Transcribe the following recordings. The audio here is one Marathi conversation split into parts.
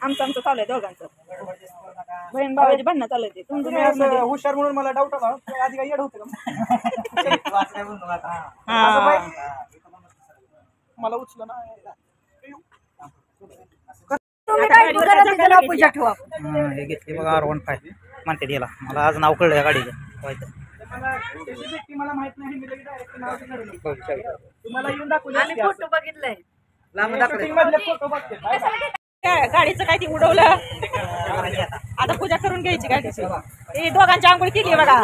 आमचं चालू आहे दोघांचं. बहीण भावाची भांडणं चालू आहे. तुमचं हुशार म्हणून मला डाऊट आला. आधी काय येड होतं का? मला उचलं ना. हे घेतली बघा R15 म्हणते त्याला. मला आज नाव कळलं या गाडीचं. मला माहित नाही. मी डायरेक्ट नाव तुम्हाला येऊन दाखवले. फोटो बघितलाय. फोटो बघते. गाडीचं काय ती उडवलं. आता पूजा करून घ्यायची गाडीची. हे दोघांची आंघोळ केली बघा.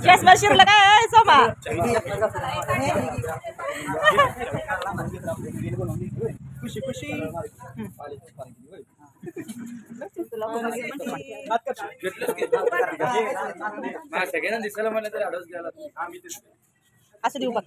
केसला शिरलं काय सोमा. खुशी खुशी असं देऊ बघ.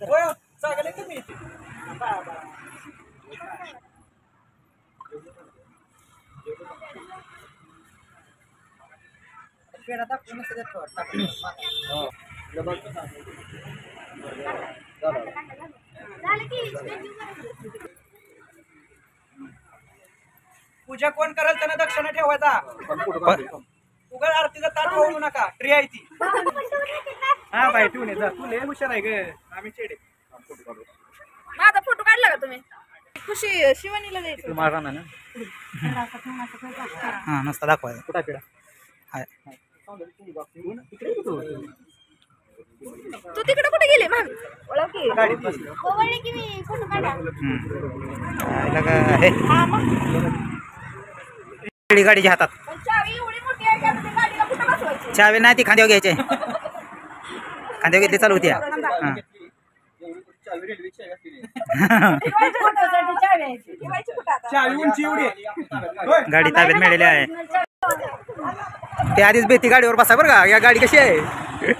पूजा कोण करेल त्यानं दक्षिणा ठेवायचा. उगाच आरतीचा ताट होऊ नका. ट्री आहे ती. हा बाई ठेवून ये जा. तू लय हुशार आहे ग. आम्ही चेडे. माझा फोटो काढला का तुम्ही. खुशी शिवानीला द्यायचं. तुम्हाला ना हा नसता दाखवायचा. कुठं पिढा हाय तू तिकडे कुठे गेली मग. गाडीत बसली. गाडीच्या हातात चावी नाही ती खांद्यावर घ्यायचे. खांद्यावर घेतली चालू होती. गाडी ताब्यात मिळालेली आहे. ते आधीच बेती गाडीवर बसा बरं का. या गाडी कशी आहे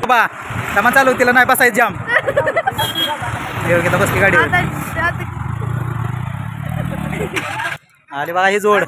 बा सामान चालू तिला नाही बसायचं जाम. बसली गाडीवर आले बघा ही जोड.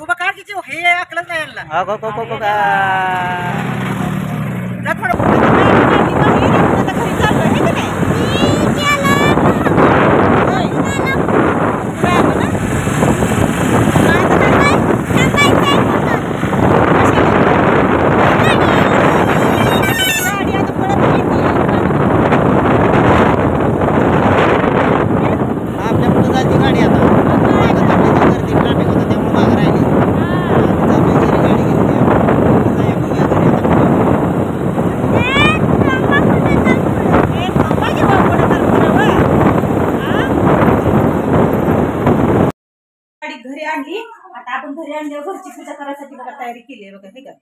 घरी आणली. आता आपण घरी आणल्यावर घरची पूजा करायसाठी बघा तयारी केली आहे बघा. हे का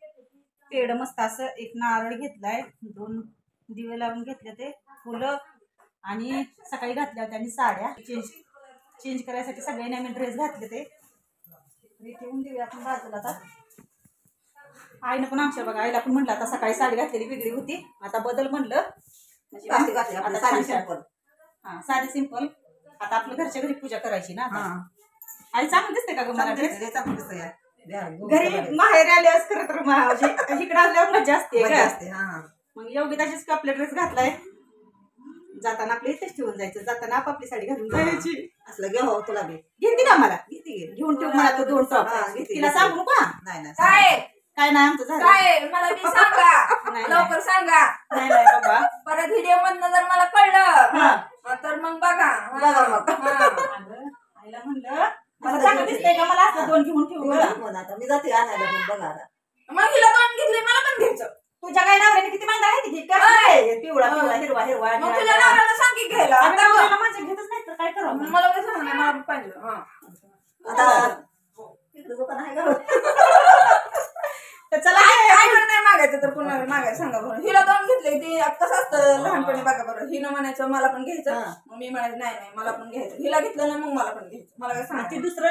पेड मस्त असं एक नारळ घेतलाय. 2 दिवे लावून घेतले. ते फुलं आणि सकाळी घातल्या होत्या. आणि साड्या चेंज करायसाठी सगळ्यांनी आम्ही ड्रेस घातले. ते ठेवून देऊया आपण बाजूला. आता आईनं पण आमच्या बघा आईला पण म्हटलं आता सकाळी साडी घातलेली वेगळी होती. आता बदल म्हणलं म्हणजे साडी सिंपल. हा साडी सिंपल. आता आपल्या घरच्या घरी पूजा करायची ना. आई चांगलं दिसते का ग. मला घरी माहेर आल्यावर खरं तर इकडे आल्यावर मजा असते. मग योगी तशीच आपला ड्रेस घातलाय. जाताना आपल्या इथेच ठेवून जायचं. जाताना आपापली साडी घालून जायची. असलं घ्यावं तुला बी घेते का. मला घेऊन ठेव. मला तो 2 टॉप तिला सांगू का. नाही काय नाही आमचं झालं. काय मला बी सांगा. लवकर सांगा. नाही नाही बाबा. परत व्हिडिओ मधनं जर मला कळलं तर मग बघा. आईला म्हणलं मला चांगलं दिसतंय का. मला असं 2 घेऊन ठेवू. आता मी जाते आणायला बघा. मग हिला 2 घेतले मला पण घ्यायचं. तुझ्या काय नावाने किती मांडा आहे ती. पिवळा पिवळा हिरवा हिरवा. मग तुझ्या नवऱ्याला सांग की घ्यायला. माझ्या घेतच नाही तर काय करावं. मला काय सांगणार. मला पाहिजे. चला काय नाही मागायचं तर पुन्हा मागायचं सांगा बरं. हिला 2 घेतले. ती कसं असतं लहानपणी बघा बरं. हिनं म्हणायचं मला पण घ्यायचं. मग मी म्हणायचं नाही नाही मला पण घ्यायचं. हिला घेतलं ना मग मला पण घ्यायचं. मला काय सांगा. ती दुसरं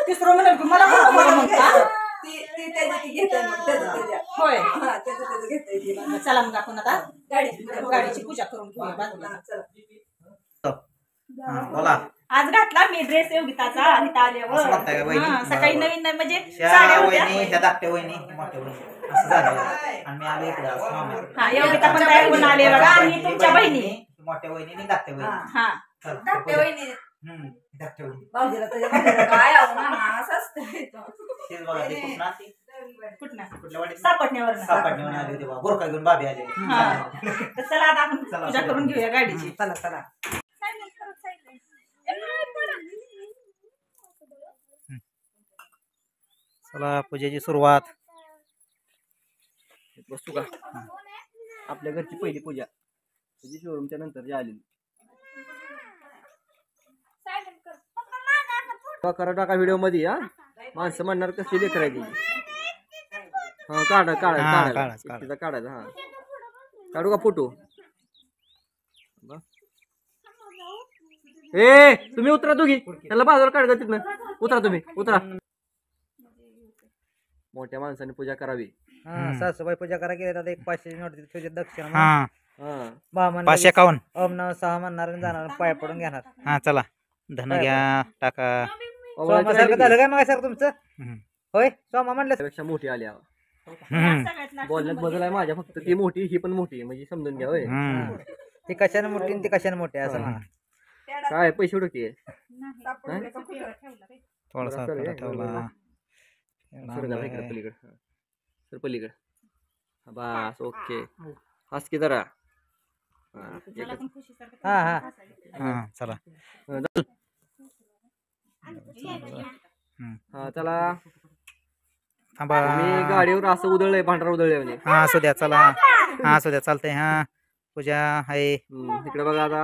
तिसरं म्हणाल मला ती त्याची घेते मग त्याच्या. होय त्याचं घेते. चला मग आपण आता गाडीची पूजा करून घेऊया बाजूला. बोला. आज घातला मी ड्रेस योगिताचा. इथं आल्यावर सकाळी नवीन म्हणजे साड्या होत्या. हा योगिता पण तयार होऊन आले बघा. आणि तुमच्या बहिणी मोठ्या वहिनी धाकट्या वहिनी. हा धाकट्या वहिनी भाऊजीला तुझ्या भाऊजीला काय आहो ना असं असतं कुठं सापटण्यावर गोरखा घेऊन बाबी आले. चला आता आपण पूजा करून घेऊया गाडीची. चला चला. चला पूजेची सुरुवात. बसू का आपल्या घरची पहिली पूजा तुझी शोरूमच्या नंतर जी आलेली. करा टाका व्हिडिओ मध्ये. हा माणसं म्हणणार कसली लेकरायची. हा काढायचा काढायचा. हा काढू का फोटो. ए तुम्ही उतरा दोघी त्याला बाजूला काढ तिथनं. उतरा तुम्ही उतरा. मोठ्या माणसाने पूजा करावी. सासूबाई पूजा करा गेले एक 500 नोट तुझे दक्षिणा हा 551. ओम नम 6 म्हणणार आणि जाणार पाय पडून घेणार. हा चला धन घ्या टाका. सोमासारखं झालं काय मग सर तुमचं. होय सोमा म्हणलं पेक्षा मोठी आली. बोलण्यात बदल आहे माझ्या. फक्त ती मोठी ही पण मोठी म्हणजे समजून घ्या. होय ती कशाने मोठी आणि ती कशाने मोठी असं म्हणा. काय पैसे उडकते थोडासा ठेवला. पलीकडे सर पलीकडे. बस ओके. हस की जरा. हा हा हा चला. हा चला. थांबा. मी गाडीवर असं उधळलंय पांढरा उधळलंय म्हणजे. हा असू द्या चला. हा असू द्या चालतंय. हा पूजा आहे इकडे बघा आता.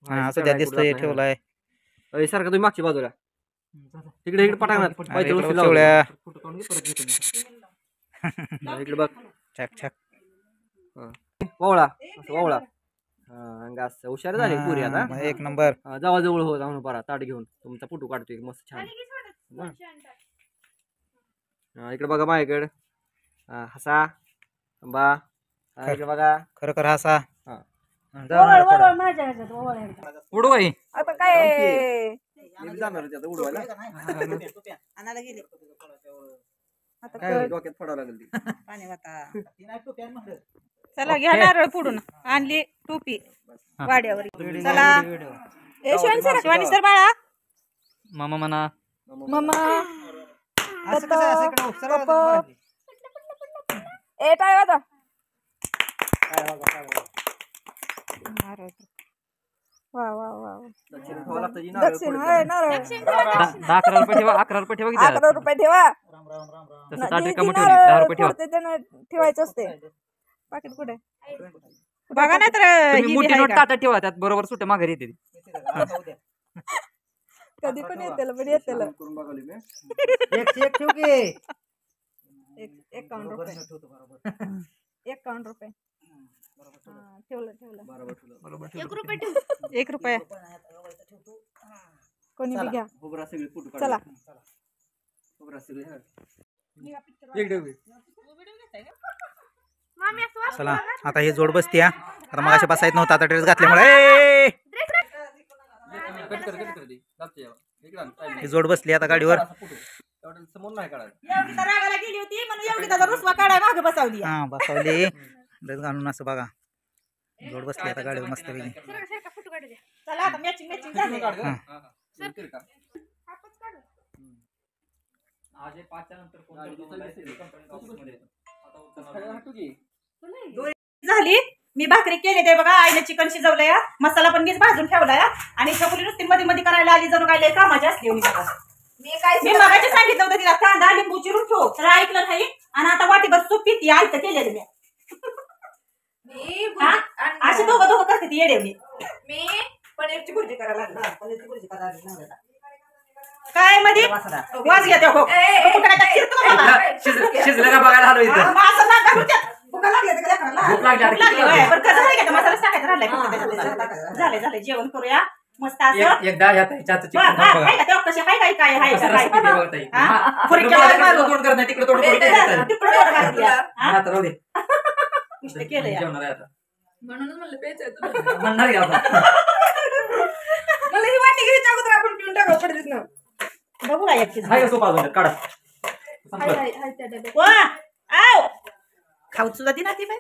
हा असू द्या दिसतोय ठेवलाय. सारखं तुम्ही मागची बाजूला तिकडे इकडे पटांगणात इकडे बघ. छक छक. वावळा असं वावळा. अंगा असं हुशार झाले पुरी आता. एक नंबर. जावा जवळ हो जाऊन बरा ताट घेऊन तुमचा फोटो काढतोय मस्त छान. इकडे बघा माझ्याकडे. हसा बा. इकडे बघा खरोखर हसा. उडू काही आता काय जाणार उडवायला. काय डोक्यात फोडावं लागेल ती. चला घ्या नारळ फोडून आणली टोपी वाड्यावर. चला शिवानी सर बाळा. मामा म्हणा. मम्मा ए टाळ वाजवा. वा वा वा दक्षिण होय नारळ. 11 रुपये ठेवा. 11 रुपये ठेवा. 11 रुपये ठेवा. ठेवायचं असते. पाकिट कुठे बघा ना तर मोठी नोट ताटात ठेवा. त्यात बरोबर सुट्या माघारी येते. कधी पण येते पण येते. 1 ठेव की. 51 रुपये. 51 रुपये. ठेवलं 1 रुपया. कोणी बी घ्या. चला चला आता हे जोड बसते. आता मग अशा बसायत नव्हतं आता ड्रेस घातल्यामुळे ही जोड बसली आता गाडीवर. रागाला गेली होती म्हणून एवढी त्याचा रुसवा काढाय मागे बसवली. हा बसवली ड्रेस घालून असं बघा. जोड बसली आता गाडीवर मस्त पैकी. चला आता मॅचिंग मॅचिंग झाली. झाली. मी भाकरी केली ते बघा. आईने चिकन शिजवलंय. मसाला पण मीच भाजून ठेवलाय. आणि छकुली नुसती मध्ये मध्ये करायला आली जणू काय कामाची असली होती. मी मगाशी सांगितलं होतं तिला कांदा लिंबू चिरून ठेव तर ऐकलं नाही. आणि आता वाटीभर सूप पिती आयत केलेलं मी. अशी दोघं करते ती येडे. मी पनीरची भुर्जी करायला लागली. पनीरची भुर्जी करायला काय मध्ये वाज घ्या त्या शिजलं का बघायला आलो इथं. झाले झाले जेवण करूया मस्त असं. एकदा कशी हाय काय काय हाय म्हणून म्हणलं प्यायचं. म्हणणार मला ही वाटी घ्यायच्या अगोदर आपण पिऊन टाकावं पडलीच ना. बघू काय काढा. खाऊच सुद्धा ती ना ती बाई.